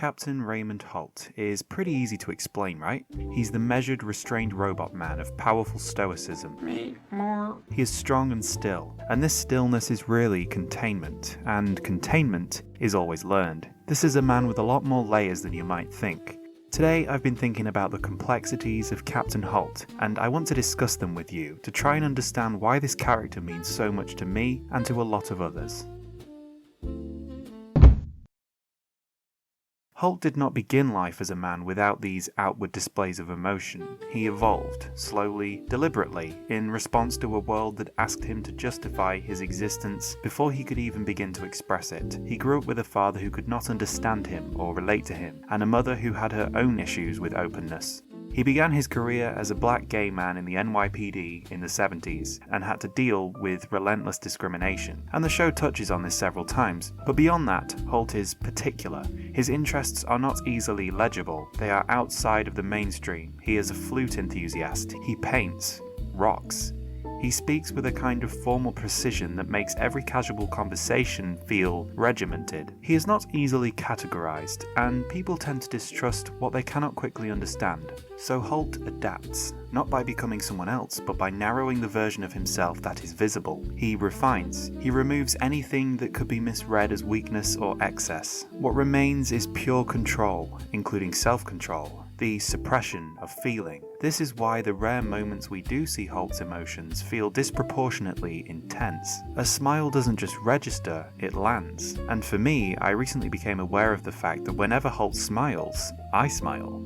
Captain Raymond Holt is pretty easy to explain, right? He's the measured, restrained robot man of powerful stoicism. He is strong and still, and this stillness is really containment, and containment is always learned. This is a man with a lot more layers than you might think. Today I've been thinking about the complexities of Captain Holt, and I want to discuss them with you to try and understand why this character means so much to me and to a lot of others. Holt did not begin life as a man without these outward displays of emotion. He evolved, slowly, deliberately, in response to a world that asked him to justify his existence before he could even begin to express it. He grew up with a father who could not understand him or relate to him, and a mother who had her own issues with openness. He began his career as a black gay man in the NYPD in the 70s and had to deal with relentless discrimination, and the show touches on this several times. But beyond that, Holt is particular. His interests are not easily legible, they are outside of the mainstream. He is a flute enthusiast, he paints, rocks. He speaks with a kind of formal precision that makes every casual conversation feel regimented. He is not easily categorized, and people tend to distrust what they cannot quickly understand. So Holt adapts, not by becoming someone else, but by narrowing the version of himself that is visible. He refines. He removes anything that could be misread as weakness or excess. What remains is pure control, including self-control. The suppression of feeling. This is why the rare moments we do see Holt's emotions feel disproportionately intense. A smile doesn't just register, it lands. And for me, I recently became aware of the fact that whenever Holt smiles, I smile.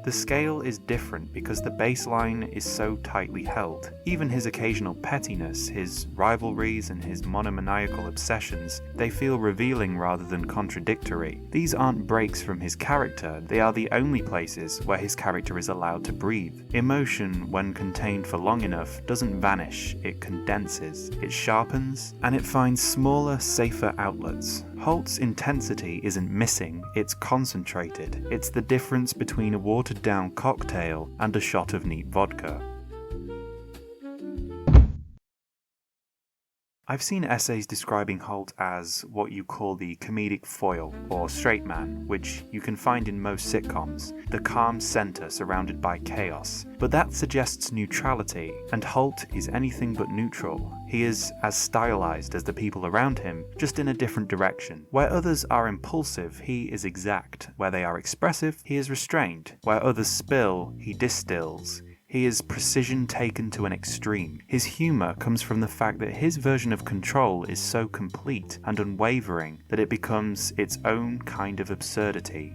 The scale is different because the baseline is so tightly held. Even his occasional pettiness, his rivalries, and his monomaniacal obsessions, they feel revealing rather than contradictory. These aren't breaks from his character, they are the only places where his character is allowed to breathe. Emotion, when contained for long enough, doesn't vanish, it condenses, it sharpens, and it finds smaller, safer outlets. Holt's intensity isn't missing, it's concentrated. It's the difference between a watered-down cocktail and a shot of neat vodka. I've seen essays describing Holt as what you call the comedic foil, or straight man, which you can find in most sitcoms, the calm center surrounded by chaos. But that suggests neutrality, and Holt is anything but neutral. He is as stylized as the people around him, just in a different direction. Where others are impulsive, he is exact. Where they are expressive, he is restrained. Where others spill, he distills. He is precision taken to an extreme. His humor comes from the fact that his version of control is so complete and unwavering that it becomes its own kind of absurdity.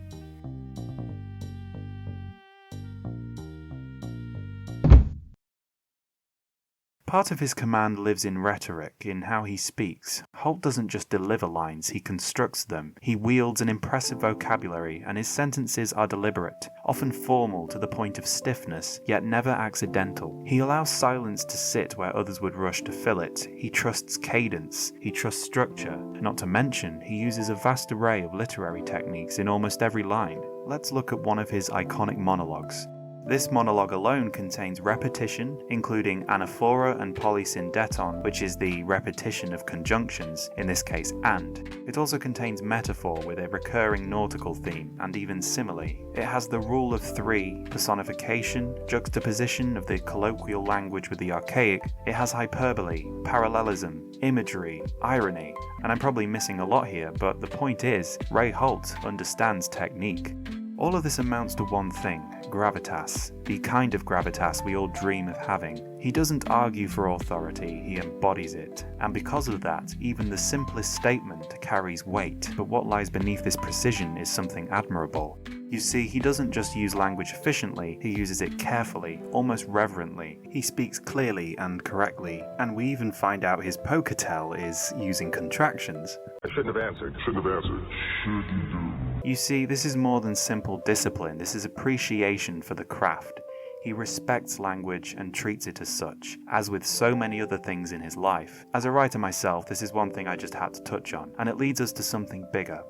Part of his command lives in rhetoric, in how he speaks. Holt doesn't just deliver lines, he constructs them. He wields an impressive vocabulary, and his sentences are deliberate, often formal to the point of stiffness, yet never accidental. He allows silence to sit where others would rush to fill it. He trusts cadence, he trusts structure. Not to mention, he uses a vast array of literary techniques in almost every line. Let's look at one of his iconic monologues. This monologue alone contains repetition, including anaphora and polysyndeton, which is the repetition of conjunctions, in this case and. It also contains metaphor with a recurring nautical theme, and even simile. It has the rule of three, personification, juxtaposition of the colloquial language with the archaic. It has hyperbole, parallelism, imagery, irony, and I'm probably missing a lot here, but the point is, Ray Holt understands technique. All of this amounts to one thing, gravitas, the kind of gravitas we all dream of having. He doesn't argue for authority, he embodies it. And because of that, even the simplest statement carries weight. But what lies beneath this precision is something admirable. You see, he doesn't just use language efficiently, he uses it carefully, almost reverently. He speaks clearly and correctly, and we even find out his poker tell is using contractions. I shouldn't have answered. Shouldn't do. You see, this is more than simple discipline, this is appreciation for the craft. He respects language and treats it as such, as with so many other things in his life. As a writer myself, this is one thing I just had to touch on, and it leads us to something bigger.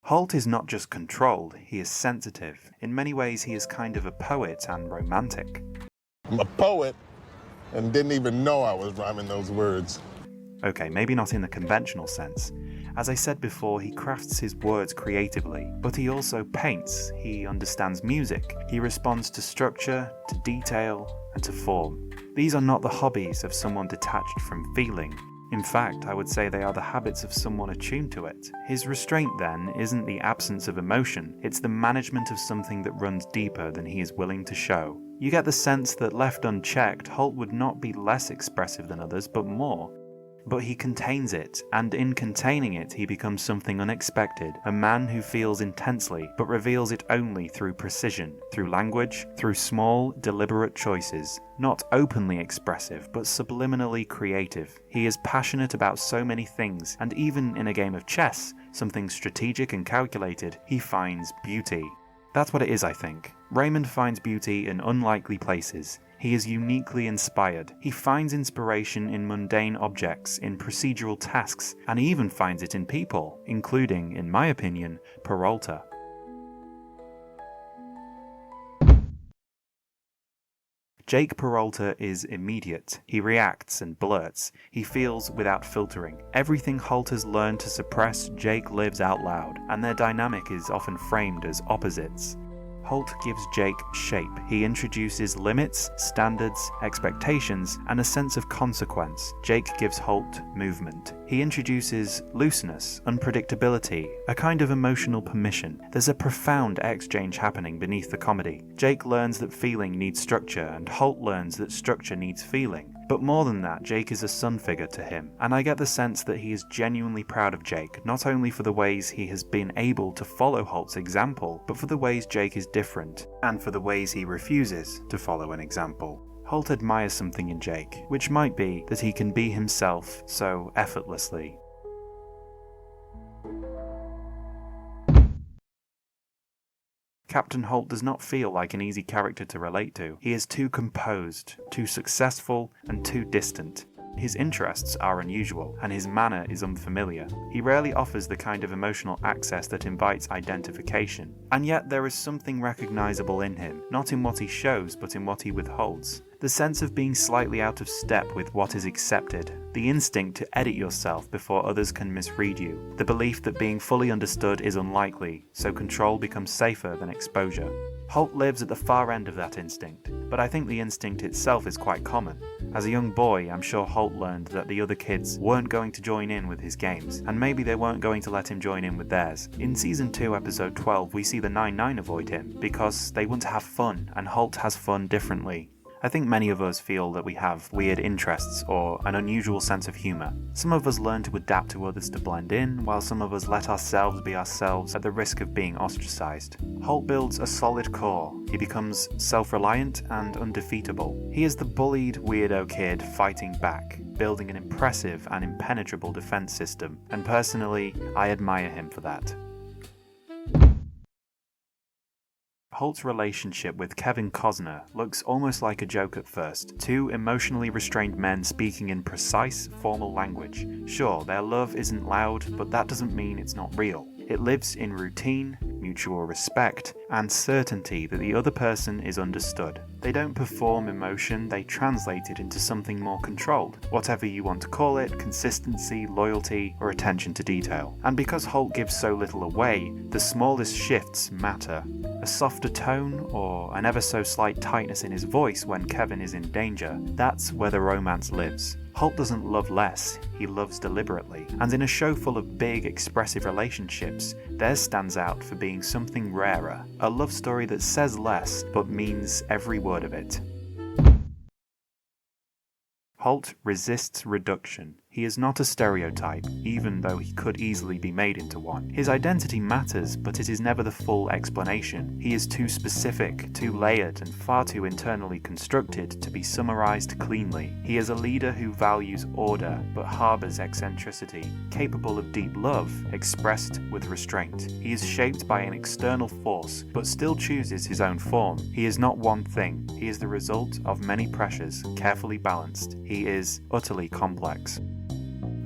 Holt is not just controlled, he is sensitive. In many ways, he is kind of a poet and romantic. I'm a poet and didn't even know I was rhyming those words. Okay, maybe not in the conventional sense. As I said before, he crafts his words creatively, but he also paints, he understands music, he responds to structure, to detail, and to form. These are not the hobbies of someone detached from feeling. In fact, I would say they are the habits of someone attuned to it. His restraint, then, isn't the absence of emotion, it's the management of something that runs deeper than he is willing to show. You get the sense that left unchecked, Holt would not be less expressive than others, but more. But he contains it, and in containing it he becomes something unexpected, a man who feels intensely, but reveals it only through precision, through language, through small, deliberate choices. Not openly expressive, but subliminally creative. He is passionate about so many things, and even in a game of chess, something strategic and calculated, he finds beauty. That's what it is, I think. Raymond finds beauty in unlikely places. He is uniquely inspired. He finds inspiration in mundane objects, in procedural tasks, and he even finds it in people, including, in my opinion, Peralta. Jake Peralta is immediate. He reacts and blurts. He feels without filtering. Everything Holt has learned to suppress, Jake lives out loud, and their dynamic is often framed as opposites. Holt gives Jake shape. He introduces limits, standards, expectations, and a sense of consequence. Jake gives Holt movement. He introduces looseness, unpredictability, a kind of emotional permission. There's a profound exchange happening beneath the comedy. Jake learns that feeling needs structure, and Holt learns that structure needs feeling. But more than that, Jake is a son figure to him, and I get the sense that he is genuinely proud of Jake, not only for the ways he has been able to follow Holt's example, but for the ways Jake is different, and for the ways he refuses to follow an example. Holt admires something in Jake, which might be that he can be himself so effortlessly. Captain Holt does not feel like an easy character to relate to. He is too composed, too successful, and too distant. His interests are unusual, and his manner is unfamiliar. He rarely offers the kind of emotional access that invites identification. And yet there is something recognizable in him, not in what he shows, but in what he withholds. The sense of being slightly out of step with what is accepted, the instinct to edit yourself before others can misread you, the belief that being fully understood is unlikely, so control becomes safer than exposure. Holt lives at the far end of that instinct, but I think the instinct itself is quite common. As a young boy, I'm sure Holt learned that the other kids weren't going to join in with his games, and maybe they weren't going to let him join in with theirs. In Season 2, Episode 12, we see the 9-9 avoid him, because they want to have fun, and Holt has fun differently. I think many of us feel that we have weird interests or an unusual sense of humour. Some of us learn to adapt to others to blend in, while some of us let ourselves be ourselves at the risk of being ostracised. Holt builds a solid core. He becomes self-reliant and undefeatable. He is the bullied weirdo kid fighting back, building an impressive and impenetrable defense system, and personally, I admire him for that. Holt's relationship with Kevin Costner looks almost like a joke at first. Two emotionally restrained men speaking in precise, formal language. Sure, their love isn't loud, but that doesn't mean it's not real. It lives in routine, mutual respect, and certainty that the other person is understood. They don't perform emotion, they translate it into something more controlled. Whatever you want to call it, consistency, loyalty, or attention to detail. And because Holt gives so little away, the smallest shifts matter. A softer tone, or an ever so slight tightness in his voice when Kevin is in danger, that's where the romance lives. Holt doesn't love less, he loves deliberately, and in a show full of big, expressive relationships, theirs stands out for being something rarer, a love story that says less, but means every word of it. Holt resists reduction. He is not a stereotype, even though he could easily be made into one. His identity matters, but it is never the full explanation. He is too specific, too layered, and far too internally constructed to be summarized cleanly. He is a leader who values order, but harbors eccentricity, capable of deep love, expressed with restraint. He is shaped by an external force, but still chooses his own form. He is not one thing. He is the result of many pressures, carefully balanced. He is utterly complex.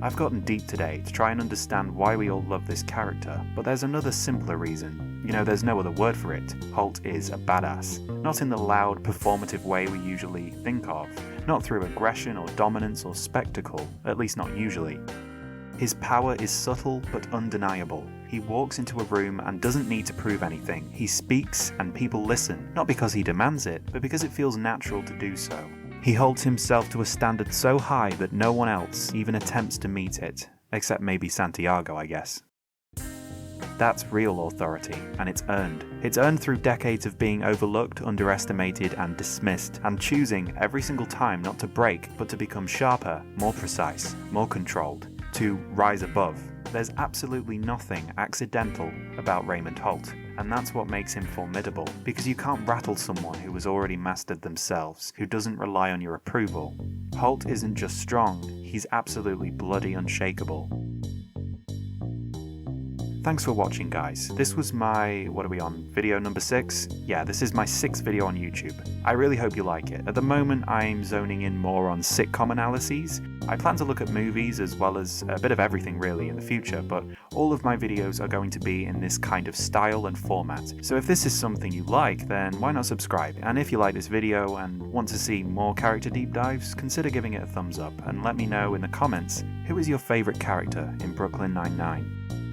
I've gotten deep today to try and understand why we all love this character, but there's another simpler reason. There's no other word for it. Holt is a badass. Not in the loud, performative way we usually think of. Not through aggression or dominance or spectacle, at least not usually. His power is subtle but undeniable. He walks into a room and doesn't need to prove anything. He speaks and people listen, not because he demands it, but because it feels natural to do so. He holds himself to a standard so high that no one else even attempts to meet it, except maybe Santiago, I guess. That's real authority, and it's earned. It's earned through decades of being overlooked, underestimated, and dismissed, and choosing every single time not to break, but to become sharper, more precise, more controlled, to rise above. There's absolutely nothing accidental about Raymond Holt, and that's what makes him formidable, because you can't rattle someone who has already mastered themselves, who doesn't rely on your approval. Holt isn't just strong, he's absolutely bloody unshakable. Thanks for watching, guys. This was my, what are we on, video number 6? Yeah, this is my 6th video on YouTube. I really hope you like it. At the moment, I'm zoning in more on sitcom analyses. I plan to look at movies as well as a bit of everything really in the future, but all of my videos are going to be in this kind of style and format. So if this is something you like, then why not subscribe? And if you like this video and want to see more character deep dives, consider giving it a thumbs up and let me know in the comments who is your favourite character in Brooklyn Nine-Nine.